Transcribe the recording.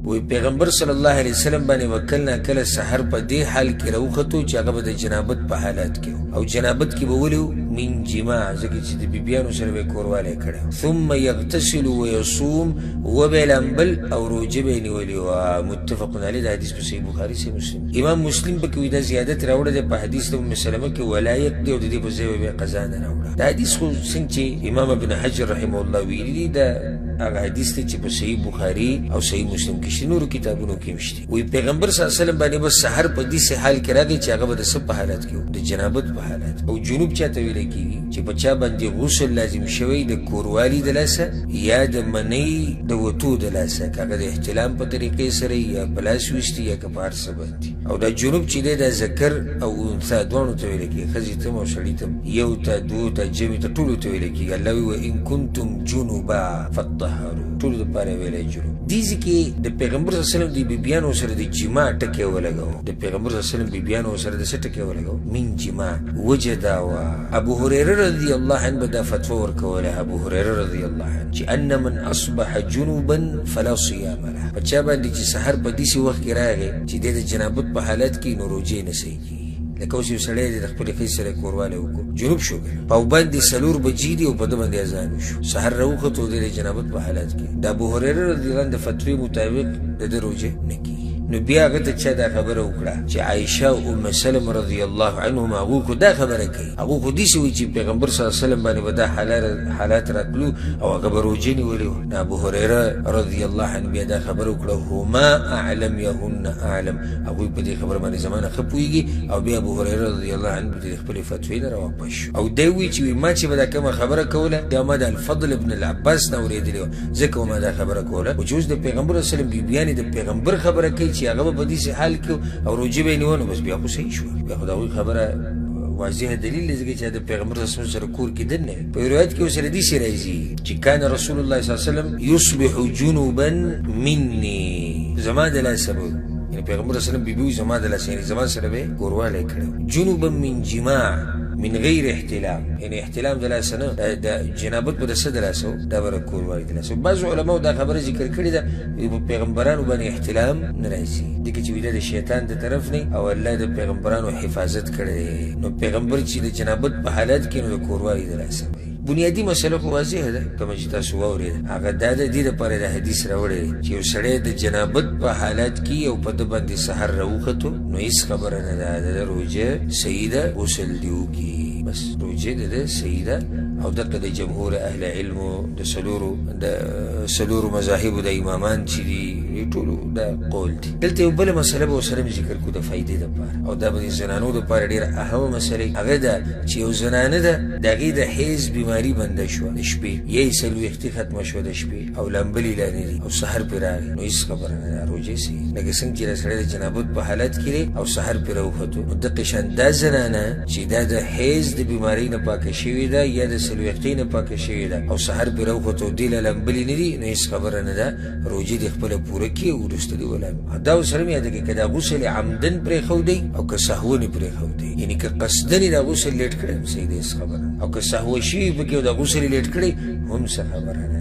وی پیغمبر صلی الله علیه وسلم باندې وکل نه کله سحر په دې حال کې راوخته چې هغه د جنابت په حالت کې او جنابت کې به ولو من جماع ځکه چې د بیبیانو سره به کورواله کړي ثم يغتسل ويصوم وبلنبل او روجه به نیولي او متفق علیه د حدیث په صحیح بخاری سے مسلم امام مسلم په کې دا زیادت راوړل په حدیث د ام سلمہ کې ولایت دی او د دې په ځای به قضا نه راوړل دا حدیث خو څنګه امام ابن حجر رحمه الله ویلي دا هغه حدیث ته چې په صحیح بخاری او صحیح مسلم کې شنو کتابونو کې مشتي وی پیغمبر صلی الله علیه وسلم باندې بس سحر په دې حال کې راغی چې هغه د سب په حالت کې د جنابت په حالت او جنوب چاته ویل کیږي چې بچا باندې غسل لازم شوی د کوروالی د لاسه یا د منی د وتو د لاسه هغه د احتلام په طریقې سره یا بلاس وشتي یا کفار سبت او د جنوب چې د ذکر او انثى دوه ته ویل کیږي خزي ته او شړی ته یو ته دوه ته جمع ته ټول ته ویل کیږي الله وی ان کنتم جنبا فطهروا ټول د پاره ویلې جوړ دي چې د پیغمبر صلی الله علیه وسلم دی بیبیانو سره د جماع ټکي ولګاو د پیغمبر صلی الله علیه وسلم بیبیانو سره د ټکي ولګاو من جماع وجدا وا ابو هريره رضی الله عنه دا فتوا ورکوله ابو هريره رضی الله عنه چې ان من اصبح جنوبا فلا صيام له بچا باندې چې سحر په دې وخت کې راغی چې د جنابت په حالت کې نو روزه نه سي لکه اوس یو سړی د خپل خې سره کورواله وکړو جنوب شو په باندې سلور بجې دی او په باندې اذان شو سحر راوخته د جنابت په حالت کې د ابو هريره رضی الله عنه د فتوی مطابق د روزه نه کی نو بیا هغه ته چا دا خبره وکړه چې عائشه او ام سلمہ رضی الله عنهما هغه کو دا خبره کوي هغه خو دې شوی چې پیغمبر صلی الله علیه وسلم باندې ودا حالات راتلو او هغه بروجنی ولې ابو هريره رضی الله عنه بیا دا خبره وکړه هما اعلم يهن اعلم هغه په دې خبره باندې زمانه خپويږي او بیا ابو هريره رضی الله عنه د خپل فتوی لره واپس او دی وی چې ما چې ودا کوم خبره کوله د احمد الفضل ابن العباس نو ورېدلی ځکه ما دا خبره کوله او چې د پیغمبر صلی الله علیه وسلم بیان د پیغمبر خبره کوي چې هغه په دې حال کې او روجه به نیونه بس بیا خو صحیح شو بیا خدای خبره واضح دلیل لږه چې د پیغمبر صلی الله علیه وسلم سره کور کې دنه په روایت کې سره دي راځي چې کان رسول الله صلی الله علیه وسلم یصبح جنوبا مني زما د لا سبب یعنی پیغمبر صلی الله علیه وسلم بیبي زما د لا سره زما سره به کورواله کړو جنوبا من جماع من غیر احتلام یعنی احتلام د لاسنه د جنابت په دسه د لاسو دا ورکول وای د لاسو بعض علماء دا خبره ذکر کړی ده پیغمبرانو باندې احتلام ناراضي دغه چې ویل د شیطان د طرف نه او الله د پیغمبرانو حفاظت کړي نو پیغمبر چې د جنابت په حالت کې نو کوروالی د لاسه بنیادی مسله خو واضح ده کوم چې تاسو واورئ هغه د دې لپاره د حدیث راوړی چې یو سړی د جنابت په حالت کې او په د باندې سحر راوخته نو هیڅ خبره نه ده د روزه سیده غسل دیوږي بس روزه د سیده او دغه د جمهور اهل علم د سلورو مذاهب د امامان چې دي ټول دا قول دي دلته یو بل مسله به سره ذکر کو د فائدې لپاره او دا به زنانو لپاره ډیره اهمه مسله هغه ده چې یو زنانه ده دغه د حیض بیماری بنده شو د شپې یې سلوختی ختم شو د شپې او لمبلی لانی او سحر پر راغی نو هیڅ خبره نه روزه سي لکه څنګه چې سره د جنابت په حالت کې او سحر پر راوخته نو د قشن د زنانه چې د حیض د بیماری نه پاکه شوی ده یا د سلوختی نه پاکه شوی ده او سحر پر راوخته د لمبلی نه دي نو هیڅ خبره نه ده روزه د خپل پوره کې ورسته دی ولا دا سره مې ده کې کدا غسل عمدن پر خو دی او که سهو نه پر خو دی یعنی که قصدن دا غسل لیټ کړي سیده خبره او که سهو شي به کې دا غسل لیټ کړي هم څه خبره